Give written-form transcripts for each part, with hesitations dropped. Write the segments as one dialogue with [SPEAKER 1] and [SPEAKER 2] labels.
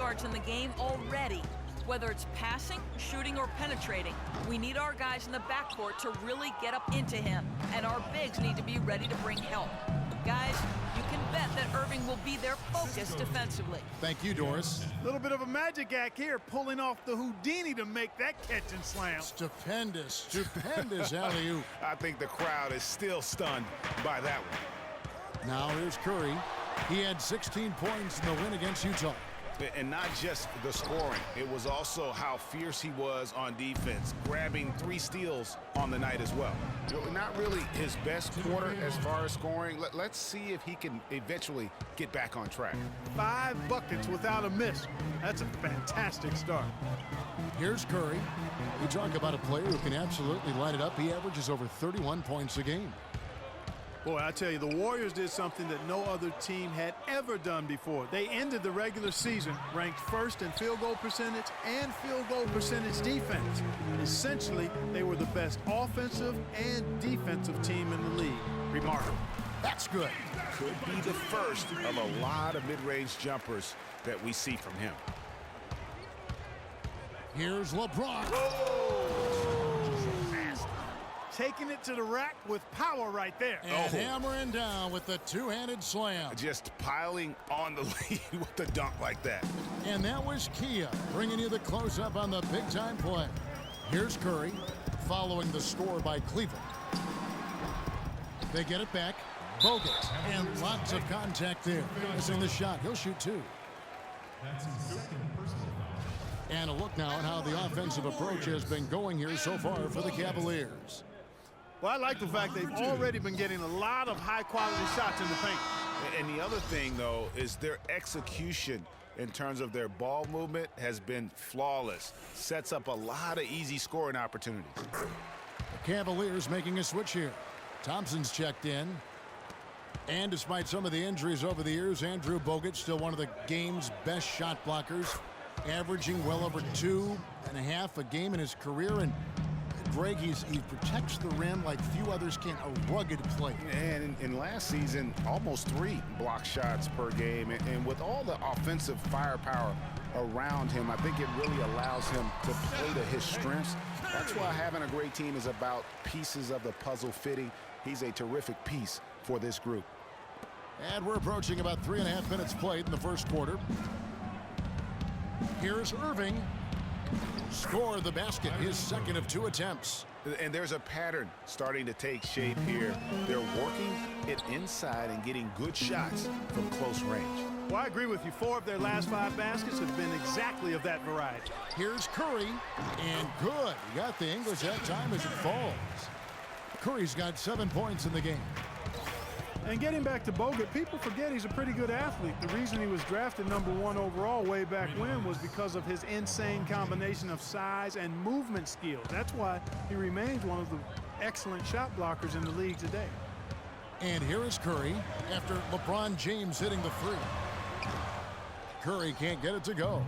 [SPEAKER 1] guards in the game already. Whether it's passing, shooting, or penetrating, we need our guys in the backcourt to really get up into him, and our bigs need to be ready to bring help. Guys, you can bet that Irving will be their focus defensively.
[SPEAKER 2] Thank you, Doris.
[SPEAKER 3] A little bit of a magic act here, pulling off the Houdini to make that catch and slam.
[SPEAKER 2] Stupendous alley-oop.
[SPEAKER 4] I think the crowd is still stunned by that one.
[SPEAKER 2] Now here's Curry. He had 16 points in the win against Utah.
[SPEAKER 4] And not just the scoring, it was also how fierce he was on defense, grabbing 3 steals on the night as well. Not really his best quarter as far as scoring. Let's see if he can eventually get back on track.
[SPEAKER 3] 5 buckets without a miss. That's a fantastic start.
[SPEAKER 2] Here's Curry. You talk about a player who can absolutely light it up. He averages over 31 points a game.
[SPEAKER 3] Boy, I tell you, the Warriors did something that no other team had ever done before. They ended the regular season ranked first in field goal percentage and field goal percentage defense. Essentially, they were the best offensive and defensive team in the league. Remarkable.
[SPEAKER 2] That's good.
[SPEAKER 4] Could be the first of a lot of mid-range jumpers that we see from him.
[SPEAKER 2] Here's LeBron.
[SPEAKER 3] Taking it to the rack with power right there.
[SPEAKER 2] And hammering down with the two-handed slam.
[SPEAKER 4] Just piling on the lead with the dunk like that.
[SPEAKER 2] And that was Kia bringing you the close-up on the big-time play. Here's Curry following the score by Cleveland. They get it back. Bogut. And lots of contact there. Missing the shot. He'll shoot 2.
[SPEAKER 5] That's his second personal foul.
[SPEAKER 2] And a look now at how the offensive approach has been going here so far for the Cavaliers.
[SPEAKER 3] Well, I like the fact they've already been getting a lot of high-quality shots in the paint.
[SPEAKER 4] And the other thing, though, is their execution in terms of their ball movement has been flawless. Sets up a lot of easy scoring opportunities.
[SPEAKER 2] The Cavaliers making a switch here. Thompson's checked in. And despite some of the injuries over the years, Andrew Bogut still one of the game's best shot blockers, averaging well over 2.5 a game in his career. And Greg, he protects the rim like few others can, a rugged play.
[SPEAKER 4] And in last season, almost 3 block shots per game. And with all the offensive firepower around him, I think it really allows him to play to his strengths. That's why having a great team is about pieces of the puzzle fitting. He's a terrific piece for this group.
[SPEAKER 2] And we're approaching about 3.5 minutes played in the first quarter. Here's Irving. Score the basket, his second of 2 attempts.
[SPEAKER 4] And there's a pattern starting to take shape here. They're working it inside and getting good shots from close range.
[SPEAKER 3] Well, I agree with you. 4 of their last 5 baskets have been exactly of that variety.
[SPEAKER 2] Here's Curry, and good. He got the English that time as it falls. Curry's got 7 points in the game.
[SPEAKER 3] And getting back to Bogut, people forget he's a pretty good athlete. The reason he was drafted #1 overall way back when was because of his insane combination of size and movement skills. That's why he remains one of the excellent shot blockers in the league today.
[SPEAKER 2] And here is Curry after LeBron James hitting the 3. Curry can't get it to go.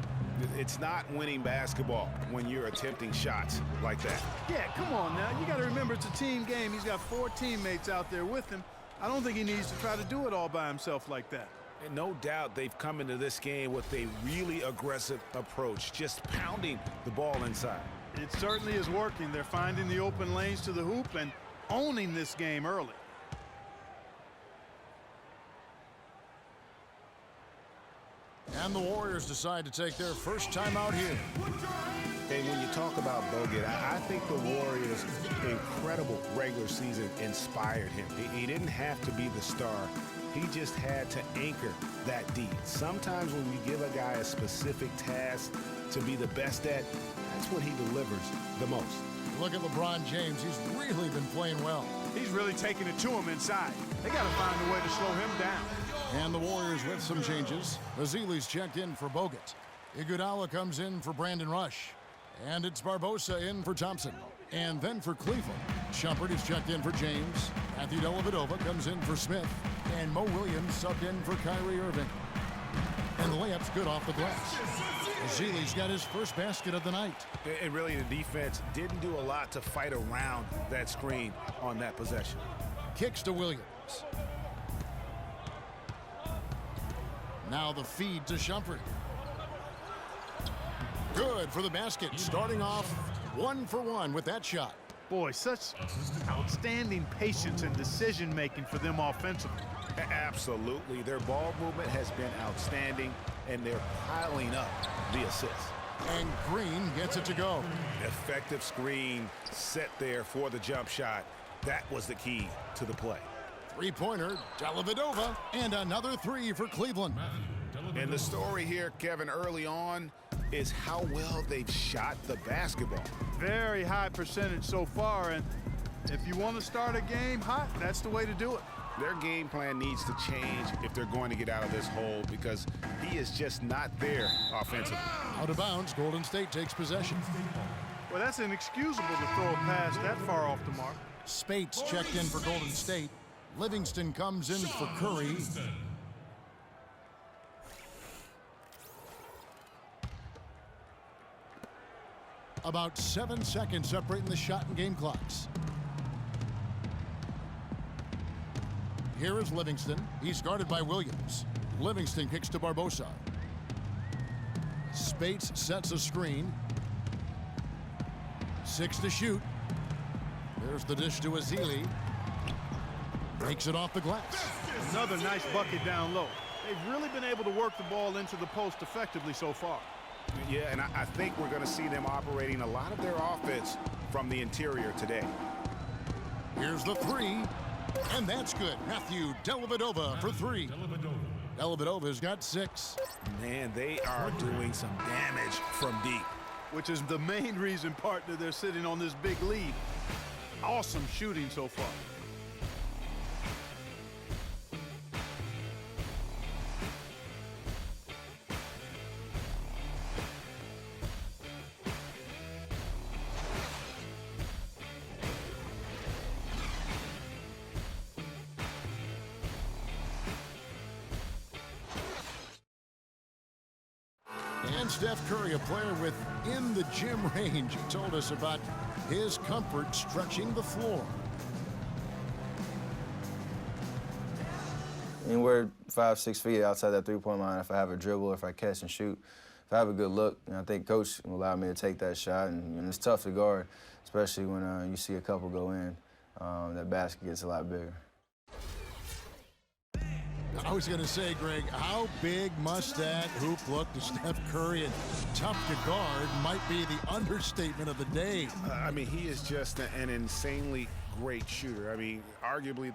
[SPEAKER 4] It's not winning basketball when you're attempting shots like that.
[SPEAKER 3] Yeah, come on now. You got to remember it's a team game. He's got 4 teammates out there with him. I don't think he needs to try to do it all by himself like that.
[SPEAKER 4] And no doubt they've come into this game with a really aggressive approach, just pounding the ball inside.
[SPEAKER 3] It certainly is working. They're finding the open lanes to the hoop and owning this game early.
[SPEAKER 2] And the Warriors decide to take their first time out here.
[SPEAKER 4] And when you talk about Bogut, I think the Warriors' incredible regular season inspired him. He didn't have to be the star. He just had to anchor that deed. Sometimes when we give a guy a specific task to be the best at, that's when he delivers the most.
[SPEAKER 2] Look at LeBron James. He's really been playing well.
[SPEAKER 3] He's really taking it to him inside. They got to find a way to slow him down.
[SPEAKER 2] And the Warriors with some changes. Ezeli's checked in for Bogut. Iguodala comes in for Brandon Rush. And it's Barbosa in for Thompson. And then for Cleveland, Shumpert is checked in for James. Matthew Dellavedova comes in for Smith. And Mo Williams subbed in for Kyrie Irving. And the layup's good off the glass. Ezeli's got his first basket of the night.
[SPEAKER 4] And really, the defense didn't do a lot to fight around that screen on that possession.
[SPEAKER 2] Kicks to Williams. Now the feed to Shumpert. good for the basket, starting off 1 for 1 with that shot.
[SPEAKER 3] Boy, such outstanding patience and decision-making for them offensively.
[SPEAKER 4] Absolutely. Their ball movement has been outstanding, and they're piling up the assists.
[SPEAKER 2] And Green gets it to go.
[SPEAKER 4] Effective screen set there for the jump shot. That was the key to the play.
[SPEAKER 2] Three-pointer, Dellavedova, and another three for Cleveland.
[SPEAKER 4] And the story here, Kevin, early on is how well they've shot the basketball.
[SPEAKER 3] Very high percentage so far, and if you want to start a game hot, that's the way to do it.
[SPEAKER 4] Their game plan needs to change if they're going to get out of this hole, because he is just not there offensively.
[SPEAKER 2] Out of bounds, Golden State takes possession.
[SPEAKER 3] Well, that's inexcusable to throw a pass that far off the mark.
[SPEAKER 2] Spates checked in for Golden State. Livingston comes in for Curry. About 7 seconds separating the shot and game clocks. Here is Livingston. He's guarded by Williams. Livingston kicks to Barbosa. Spates sets a screen. 6 to shoot. There's the dish to Ezeli. Breaks it off the glass.
[SPEAKER 3] Another nice bucket down low. They've really been able to work the ball into the post effectively so far.
[SPEAKER 4] Yeah, and I think we're going to see them operating a lot of their offense from the interior today.
[SPEAKER 2] Here's the three, and that's good. Matthew Dellavedova for three. Dellavedova's got 6.
[SPEAKER 4] Man, they are doing some damage from deep.
[SPEAKER 3] Which is the main reason, partner, they're sitting on this big lead. Awesome shooting so far.
[SPEAKER 2] And Steph Curry, a player within the gym range, he told us about his comfort stretching the floor.
[SPEAKER 6] Anywhere 5-6 feet outside that three-point line, if I have a dribble, if I catch and shoot, if I have a good look, I think Coach will allow me to take that shot. And it's tough to guard, especially when you see a couple go in. That basket gets a lot bigger.
[SPEAKER 2] I was going to say, Greg, how big must that hoop look to Steph Curry, and tough to guard might be the understatement of the day.
[SPEAKER 4] I mean, he is just an insanely great shooter. I mean, arguably,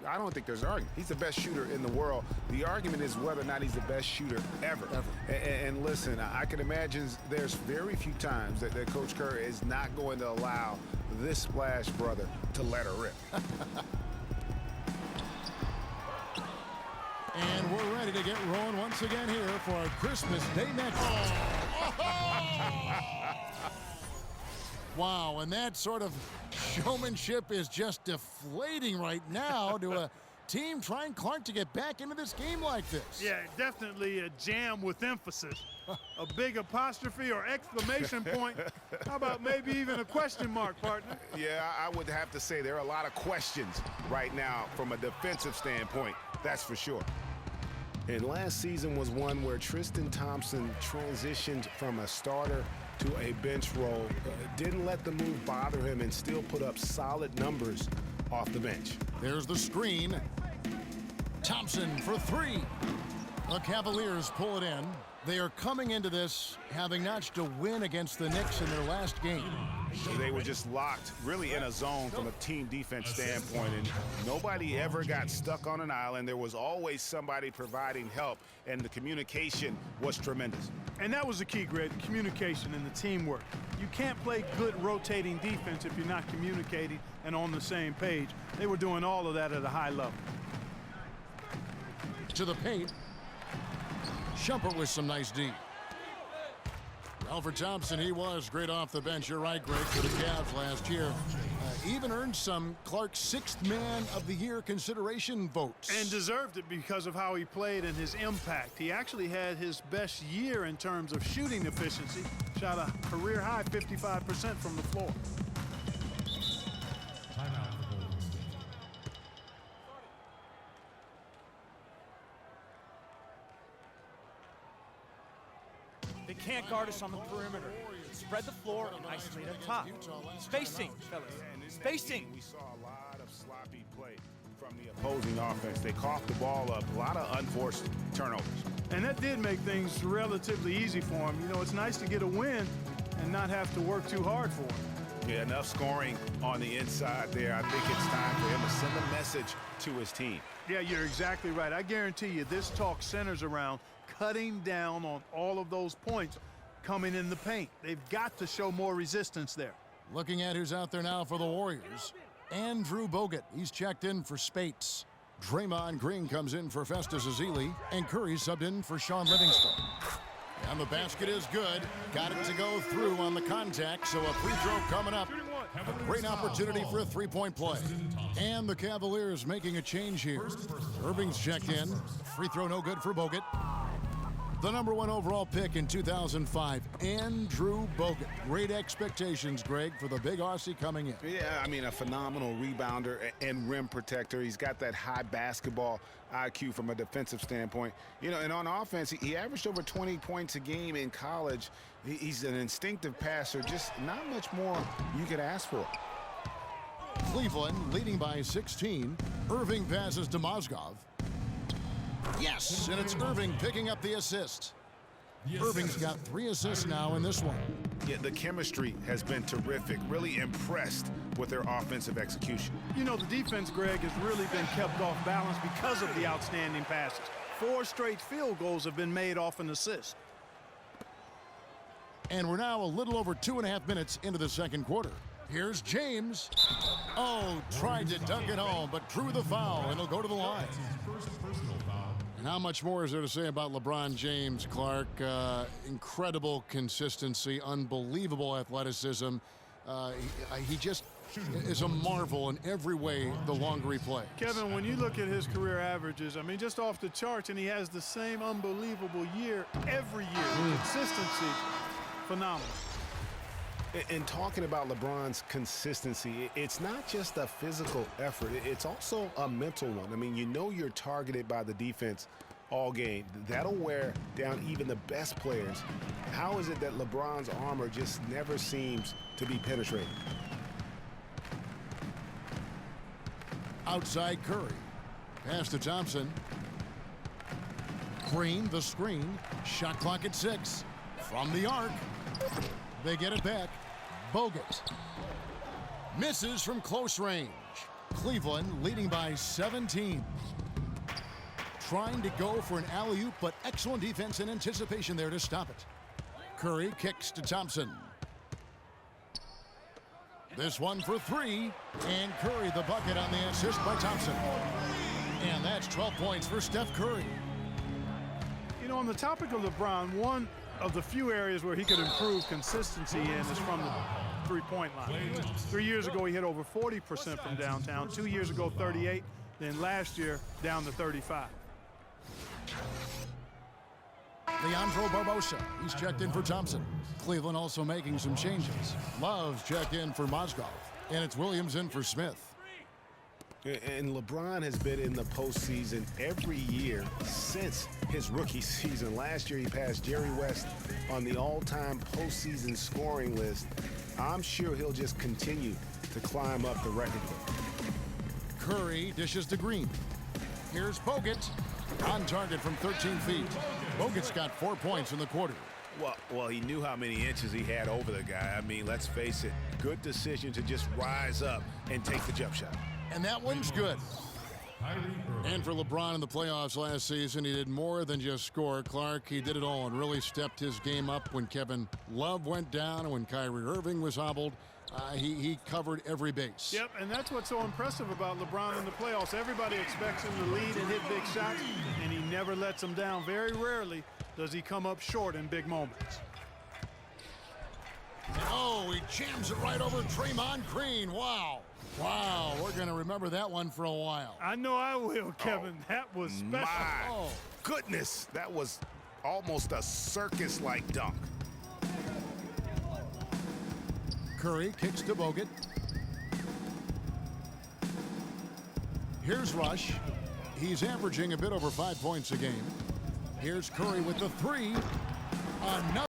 [SPEAKER 4] I don't think there's an argument. He's the best shooter in the world. The argument is whether or not he's the best shooter ever. And listen, I can imagine there's very few times that Coach Curry is not going to allow this Splash brother to let her rip.
[SPEAKER 2] And we're ready to get rolling once again here for our Christmas Day next. Wow, and that sort of showmanship is just deflating right now to a team trying Clark to get back into this game like this.
[SPEAKER 3] Yeah, definitely a jam with emphasis. A big apostrophe or exclamation point. How about maybe even a question mark, partner?
[SPEAKER 4] Yeah, I would have to say there are a lot of questions right now from a defensive standpoint. That's for sure. And last season was one where Tristan Thompson transitioned from a starter to a bench role, didn't let the move bother him, and still put up solid numbers off the bench.
[SPEAKER 2] There's the screen. Thompson for 3. The Cavaliers pull it in. They are coming into this having notched a win against the Knicks in their last game.
[SPEAKER 4] They were just locked really in a zone from a team defense standpoint, and nobody ever got stuck on an island. There was always somebody providing help, and the communication was tremendous.
[SPEAKER 3] And that was the key, Greg, the communication and the teamwork. You can't play good rotating defense if you're not communicating and on the same page. They were doing all of that at a high level.
[SPEAKER 2] To the paint. Shumpert with some nice D. Alfred Thompson, he was great off the bench. You're right, Greg, for the Cavs last year. Even earned some Clark's 6th Man of the Year consideration votes.
[SPEAKER 3] And deserved it because of how he played and his impact. He actually had his best year in terms of shooting efficiency. Shot a career-high 55% from the floor.
[SPEAKER 5] Timeout for Golden State.
[SPEAKER 7] They can't guard us on the perimeter. Spread the floor and isolate up top. Spacing, fellas. Spacing.
[SPEAKER 4] We saw a lot of sloppy play from the opposing offense. They coughed the ball up, a lot of unforced turnovers.
[SPEAKER 3] And that did make things relatively easy for him. You know, it's nice to get a win and not have to work too hard for it.
[SPEAKER 4] Yeah, enough scoring on the inside there. I think it's time for him to send a message to his team.
[SPEAKER 3] Yeah, you're exactly right. I guarantee you this talk centers around cutting down on all of those points coming in the paint. They've got to show more resistance there.
[SPEAKER 2] Looking at who's out there now for the Warriors. Andrew Bogut. He's checked in for Spates. Draymond Green comes in for Festus Ezeli. And Curry subbed in for Sean Livingston. And the basket is good. Got it to go through on the contact, so a free throw coming up. A great opportunity for a three-point play. And the Cavaliers making a change here. Irving's checked in. Free throw no good for Bogut. The #1 overall pick in 2005, Andrew Bogut. Great expectations, Greg, for the big Aussie coming in.
[SPEAKER 4] Yeah, I mean, a phenomenal rebounder and rim protector. He's got that high basketball IQ from a defensive standpoint. You know, and on offense, he averaged over 20 points a game in college. He's an instinctive passer, just not much more you could ask for.
[SPEAKER 2] Cleveland leading by 16. Irving passes to Mozgov. Yes, and it's Irving picking up the assist. Irving's got 3 assists now in this one.
[SPEAKER 4] Yeah, the chemistry has been terrific. Really impressed with their offensive execution.
[SPEAKER 3] You know, the defense, Greg, has really been kept off balance because of the outstanding passes. 4 straight field goals have been made off an assist.
[SPEAKER 2] And we're now a little over 2.5 minutes into the second quarter. Here's James. Oh, tried to dunk it home, but drew the foul, and he'll go to the line.
[SPEAKER 5] First personal foul.
[SPEAKER 2] And how much more is there to say about LeBron James, Clark? Incredible consistency, unbelievable athleticism. He just is a marvel in every way the longer he plays.
[SPEAKER 3] Kevin, when you look at his career averages, I mean, just off the charts, and he has the same unbelievable year every year. Consistency, phenomenal.
[SPEAKER 4] And talking about LeBron's consistency, it's not just a physical effort. It's also a mental one. I mean, you know you're targeted by the defense all game. That'll wear down even the best players. How is it that LeBron's armor just never seems to be penetrated?
[SPEAKER 2] Outside Curry. Pass to Thompson. Green, the screen. Shot clock at 6. From the arc. They get it back. Bogut. Misses from close range. Cleveland leading by 17. Trying to go for an alley-oop, but excellent defense and anticipation there to stop it. Curry kicks to Thompson. This one for 3. And Curry the bucket on the assist by Thompson. And that's 12 points for Steph Curry.
[SPEAKER 3] You know, on the topic of LeBron, one of the few areas where he could improve consistency in is from the three-point line. 3 years ago, he hit over 40% from downtown. 2 years ago, 38. Then last year, down to 35.
[SPEAKER 2] Leandro Barbosa. He's checked in for Thompson. Cleveland also making some changes. Love's checked in for Mozgov. And it's Williams in for Smith.
[SPEAKER 4] And LeBron has been in the postseason every year since his rookie season. Last year, he passed Jerry West on the all-time postseason scoring list. I'm sure he'll just continue to climb up the record book.
[SPEAKER 2] Curry dishes to Green. Here's Bogut. On target from 13 feet. Bogut's got 4 points in the quarter.
[SPEAKER 4] Well, he knew how many inches he had over the guy. I mean, let's face it, good decision to just rise up and take the jump shot.
[SPEAKER 2] And that one's good. And for LeBron in the playoffs last season, he did more than just score. Clark, he did it all and really stepped his game up when Kevin Love went down and when Kyrie Irving was hobbled. He covered every base.
[SPEAKER 3] Yep, and that's what's so impressive about LeBron in the playoffs. Everybody expects him to lead and hit big shots, and he never lets them down. Very rarely does he come up short in big moments.
[SPEAKER 2] Oh, he jams it right over Draymond Green. Wow. Wow, we're going to remember that one for a while.
[SPEAKER 3] I know I will, Kevin. That was special.
[SPEAKER 4] My goodness, that was almost a circus-like dunk.
[SPEAKER 2] Curry kicks to Bogut. Here's Rush. He's averaging a bit over 5 points a game. Here's Curry with the 3. Another